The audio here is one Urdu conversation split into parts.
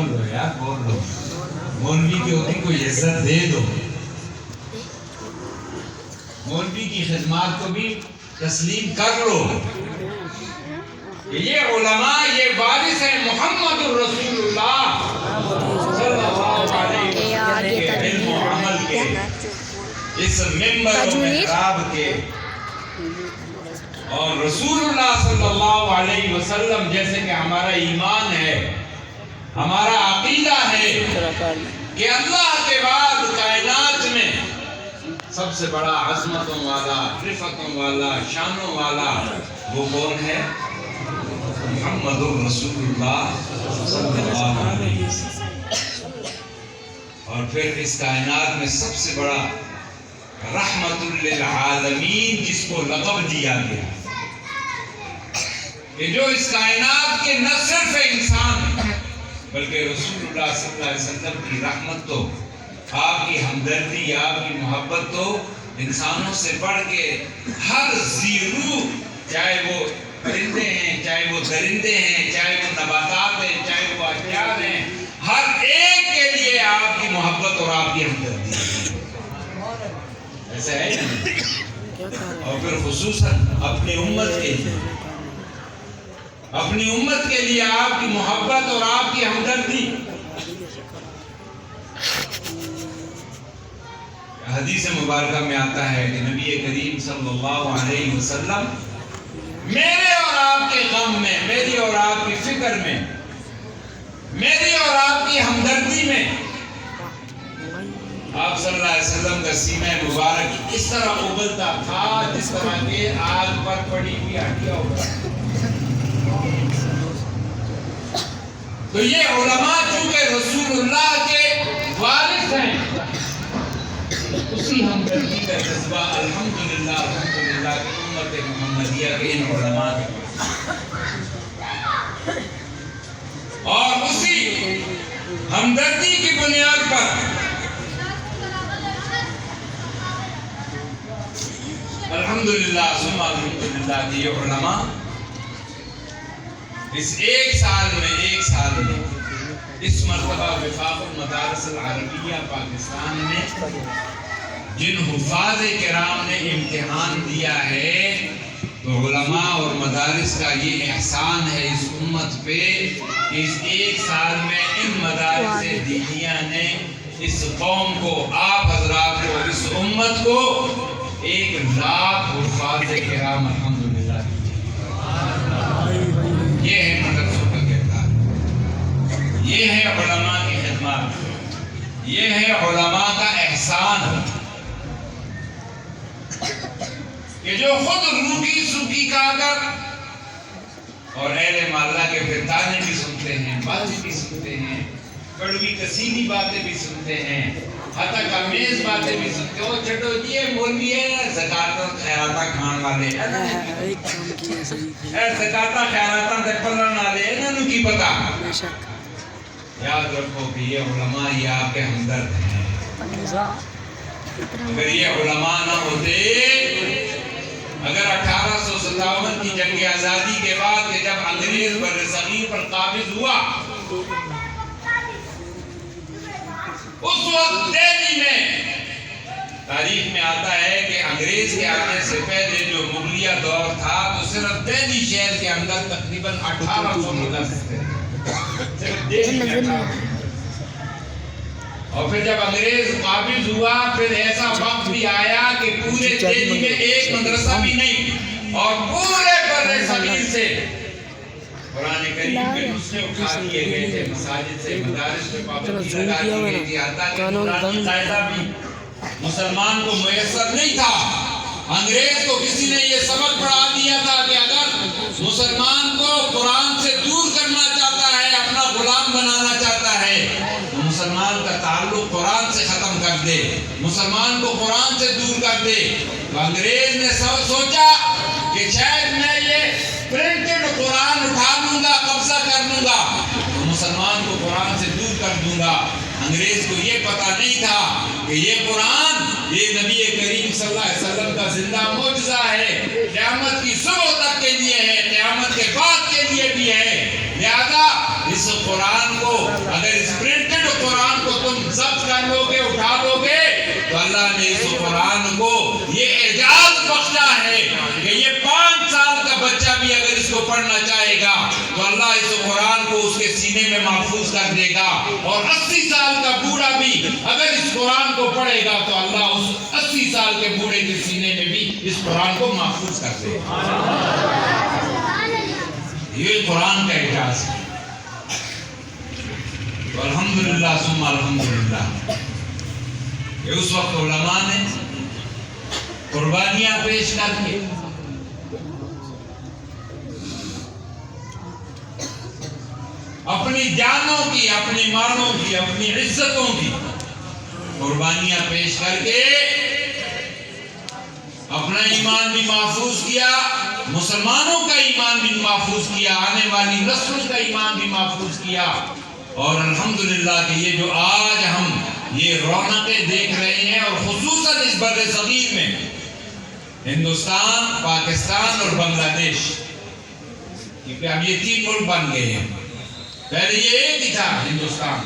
بول لو یار، بول لو، مولوی کی ہوتی کوئی عزت دے دو، مولوی کی خدمات کو بھی تسلیم کر لو کہ یہ علماء، یہ وارث ہیں محمد الرسول اللہ صلی اللہ علیہ وسلم کے علم و عمل کے، اس ممبر و محراب کے، اور رسول اللہ صلی اللہ علیہ وسلم جیسے کہ ہمارا ایمان ہے، ہمارا عقیدہ ہے کہ اللہ کے بعد کائنات میں سب سے بڑا عظمتوں والا، رفتوں والا، شانوں والا وہ کون ہے؟ محمد الرسول اللہ صلی اللہ علیہ وسلم۔ اور پھر اس کائنات میں سب سے بڑا رحمت للعالمین جس کو لقب دیا گیا کہ جو اس کائنات کے نہ صرف انسان ہیں بلکہ رسول اللہ صلی اللہ علیہ وسلم کی رحمت تو، آپ کی ہمدردی، آپ کی محبت تو انسانوں سے بڑھ کے ہر ذی روح، چاہے وہ پرندے ہیں، چاہے وہ درندے ہیں، چاہے وہ نباتات ہیں، چاہے وہ اشجار ہیں، ہر ایک کے لیے آپ کی محبت اور آپ کی ہمدردی ہے۔ ایسا ہے نا؟ اور پھر خصوصاً اپنی امت کے لیے آپ کی محبت اور آپ کی ہمدردی۔ حدیث مبارکہ میں آتا ہے کہ نبی کریم صلی اللہ علیہ وسلم میرے اور آپ کے غم میں، میری اور آپ کی فکر میں، میری اور آپ کی ہمدردی میں آپ صلی اللہ علیہ وسلم کا سینہ مبارک اس طرح ابلتا تھا جس طرح کے آگ پر پڑی ہوئی ہڈیاں ابلتی۔ تو یہ علماء چونکہ رسول اللہ کے وارث ہیں، اسی ہمدردی کا جذبہ الحمدللہ کہ امت محمدیہ کے ان علماء کے اور اسی ہمدردی کی بنیاد پر الحمدللہ ثم الحمدللہ کہ یہ علماء اس ایک سال میں اس مرتبہ وفاق المدارس العربیہ پاکستان میں جن حفاظ کرام نے امتحان دیا ہے، تو علماء اور مدارس کا یہ احسان ہے اس امت پہ کہ اس ایک سال میں ان مدارس دینیہ نے اس قوم کو، آپ حضرات کو، اس امت کو 1,00,000 حفاظ کرام الحمدللہ یہ ہے مدرسوں کا کردار، یہ ہے علماء کی خدمات، یہ ہے علماء کا احسان کہ جو خود روکی سوکی کھا کر اور اہل محلہ کے پھر تانے بھی سنتے ہیں، باتیں بھی سنتے ہیں، کڑوی کسیلی باتیں بھی سنتے ہیں، حتی کمیز باتیں بھی سنتے ہیں، وہ چھٹو جی یہ مولوی ہے زکاة خیراتہ کھان والے زکاة خیراتہ دکھلن والے انہوں کی پتا۔ یاد رکھو کہ یہ علماء یہ آپ کے ہمدرد ہیں۔ اگر یہ علماء نہ ہوتے، اگر 1857 کی جنگ آزادی کے بعد کہ جب انگریز برصغیر پر قابض ہوا، اس وقت دہلی میں تاریخ میں آتا ہے کہ انگریز کے آنے سے پہلے جو مغلیہ دور تھا تو صرف دہلی شہر کے اندر تقریباً 1800 مدرسے تھے، صرف دہلی میں۔ اور پھر جب انگریز قابض ہوا پھر ایسا وقت بھی آیا کہ پورے دہلی میں ایک مدرسہ بھی نہیں، اور پورے برصغیر سے قرآن کریم کے نسخے اٹھا دیے گئے تھے، مساجد سے مدارس میں پابندی لگا دی گئی تھی، حتیٰ کہ قرآن قاعدہ بھی مسلمان کو میسر نہیں تھا۔ انگریز کو کسی نے یہ سبق پڑھا دیا تھا کہ اگر مسلمان کو قرآن سے دور کرنا چاہتا ہے، اپنا غلام بنانا چاہتا ہے، تو مسلمان کا تعلق قرآن سے ختم کر دے، مسلمان کو قرآن سے دور کر دے۔ تو انگریز نے سوچا کہ شاید میں یہ پرنٹڈ قرآن اٹھا لوں گا، قبضہ کر لوں گا تو مسلمان کو قرآن سے دور کر دوں گا۔ انگریز کو یہ پتہ نہیں تھا کہ یہ قرآن یہ نبی کریم صلی اللہ علیہ وسلم کا زندہ معجزہ ہے، قیامت کی صبح تک کے لیے ہے، قیامت کے بعد کے لیے بھی ہے، لہذا اس قرآن کو اگر اس پرنٹڈ قرآن کو تم ضبط کر لو گے، اٹھا لو گے، تو اللہ نے اس قرآن کو یہ اعجاز بخشا ہے کہ یہ 5 سال کا بچہ بھی اگر اس کو پڑھنا چاہے گا تو اللہ اس قرآن کو اس کے سینے میں محفوظ کر دے گا، اور 80 سال کا بوڑھا بھی اگر اس قرآن کو پڑھے گا تو اللہ اس 80 سال کے بوڑھے کے سینے میں بھی اس قرآن کو محفوظ کر دے گا۔ یہ قرآن کا اعجاز ہے۔ تو الحمدللہ ثم الحمدللہ کہ اس وقت علماء نے قربانیاں پیش کر کے اپنی جانوں کی، اپنی مالوں کی، اپنی عزتوں کی قربانیاں پیش کر کے اپنا ایمان بھی محفوظ کیا، مسلمانوں کا ایمان بھی محفوظ کیا، آنے والی نسل کا ایمان بھی محفوظ کیا، اور الحمدللہ کہ یہ جو آج ہم یہ رونقیں دیکھ رہے ہیں، اور خصوصاً اس بر صغیر میں ہندوستان، پاکستان اور بنگلہ دیش، کیونکہ اب یہ 3 ملک بن گئے ہیں، پہلے یہ ایک ہی تھا ہندوستان۔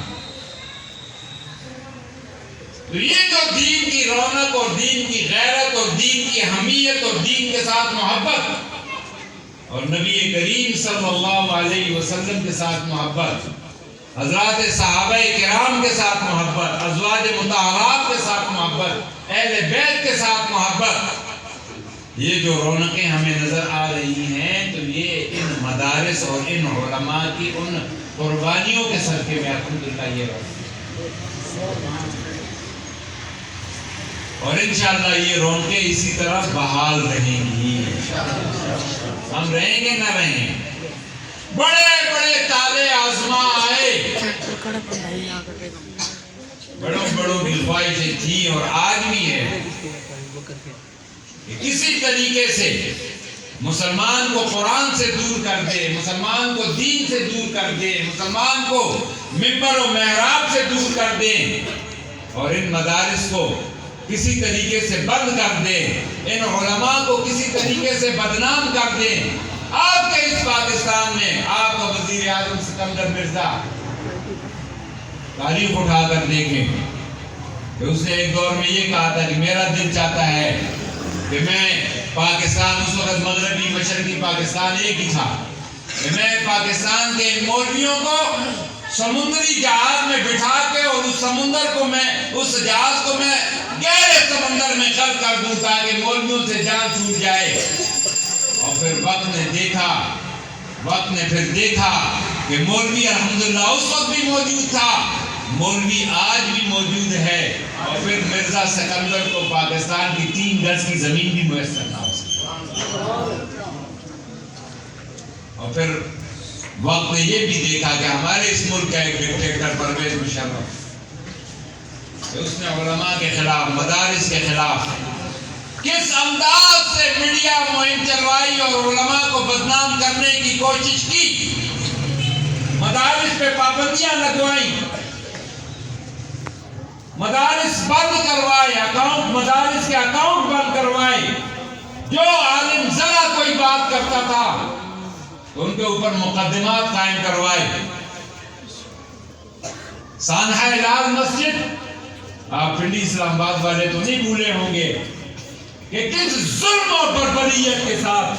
تو یہ جو دین کی رونق اور دین کی غیرت اور دین کی حمیت اور دین کے ساتھ محبت اور نبی کریم صلی اللہ علیہ وسلم کے ساتھ محبت، حضرات صحابہ کرام کے ساتھ محبت، ازواج مطہرات کے ساتھ محبت، اہل بیت کے ساتھ محبت، یہ جو رونقیں ہمیں نظر آ رہی ہیں تو یہ ان مدارس اور ان علماء کی ان قربانیوں کے صدقے میں الحمدللہ یہ رونقیں، اور انشاءاللہ یہ رونقیں اسی طرح بحال رہیں گی۔ ہم رہیں گے نہ رہیں، بڑے بڑے تالے آزما آئے، بڑوں کی خواہشیں تھی اور آج بھی ہے کہ کسی طریقے سے مسلمان کو قرآن سے دور کر دے، مسلمان کو دین سے دور کر دے، مسلمان کو منبر و محراب سے دور کر دے، اور ان مدارس کو کسی طریقے سے بند کر دے، ان علماء کو کسی طریقے سے بدنام کر دے۔ آپ کے اس پاکستان میں آپ کا وزیر اعظم سکندر مرزا تاریخ اٹھا کر دیکھیں کہ اس نے ایک دور میں یہ کہا تھا کہ میرا دل چاہتا ہے کہ میں پاکستان، اس وقت مغربی مشرقی پاکستان ایک ہی تھا، کہ میں پاکستان کے ان مولویوں کو سمندری جہاز میں بٹھا کے اور اس سمندر کو میں، اس جہاز کو میں گہرے سمندر میں غرق کر دوں تاکہ مولویوں سے جان چھوٹ جائے۔ اور پھر وقت نے پھر دیکھا کہ مولوی الحمدللہ اس وقت بھی موجود تھا، مولوی آج بھی موجود ہے، اور پھر مرزا سکندر کو پاکستان کی 3 گز کی زمین بھی میسر نہ ہو سکی۔ اور پھر وقت نے یہ بھی دیکھا کہ ہمارے اس ملک کا ایک ڈکٹیٹر پرویز مشرف، اس نے علماء کے خلاف، مدارس کے خلاف کس انداز سے میڈیا مہم چلوائی اور علماء کو بدنام کرنے کی کوشش کی، مدارس پہ پابندیاں لگوائیں، مدارس بند کروائے، مدارس کے اکاؤنٹ بند کروائے، جو عالم ذرا کوئی بات کرتا تھا تو ان کے اوپر مقدمات قائم کروائے۔ سانحہ لال مسجد، آپ پنڈی اسلام آباد والے تو نہیں بھولے ہوں گے کہ کس ظلم اور بربریت کے ساتھ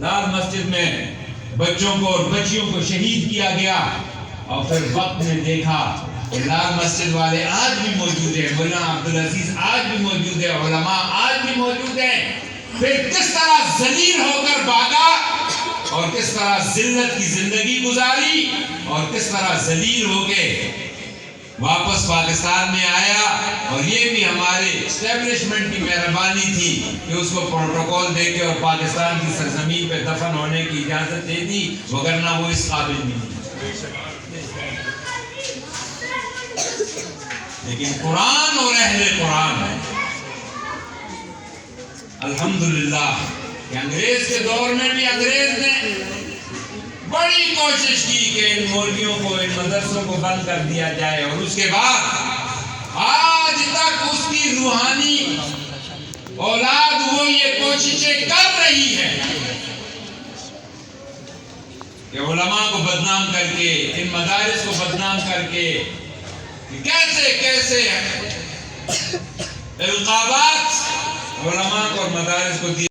لال مسجد میں بچوں کو اور بچیوں کو شہید کیا گیا، اور پھر وقت نے دیکھا کہ لال مسجد والے آج بھی موجود ہیں، مولانا عبدالعزیز آج بھی موجود ہے، علماء آج بھی موجود ہیں، پھر کس طرح ذلیل ہو کر بھاگا اور کس طرح ذلت کی زندگی گزاری اور کس طرح ذلیل ہو کے واپس پاکستان میں آیا، اور یہ بھی ہمارے اسٹیبلشمنٹ کی مہربانی تھی کہ اس کو پروٹوکول دے کے اور پاکستان کی سرزمین پہ دفن ہونے کی اجازت دے دی، وگرنہ وہ اس قابل بھی نہیں۔ لیکن قرآن اور اہل قرآن ہے الحمدللہ کہ انگریز کے دور میں بھی انگریز نے بڑی کوشش کی کہ ان مولویوں کو، ان مدرسوں کو بند کر دیا جائے، اور اس کے بعد آج تک اس کی روحانی اولاد وہ یہ کوششیں کر رہی ہے کہ علماء کو بدنام کر کے، ان مدارس کو بدنام کر کے کیسے القابات علماء کو اور مدارس کو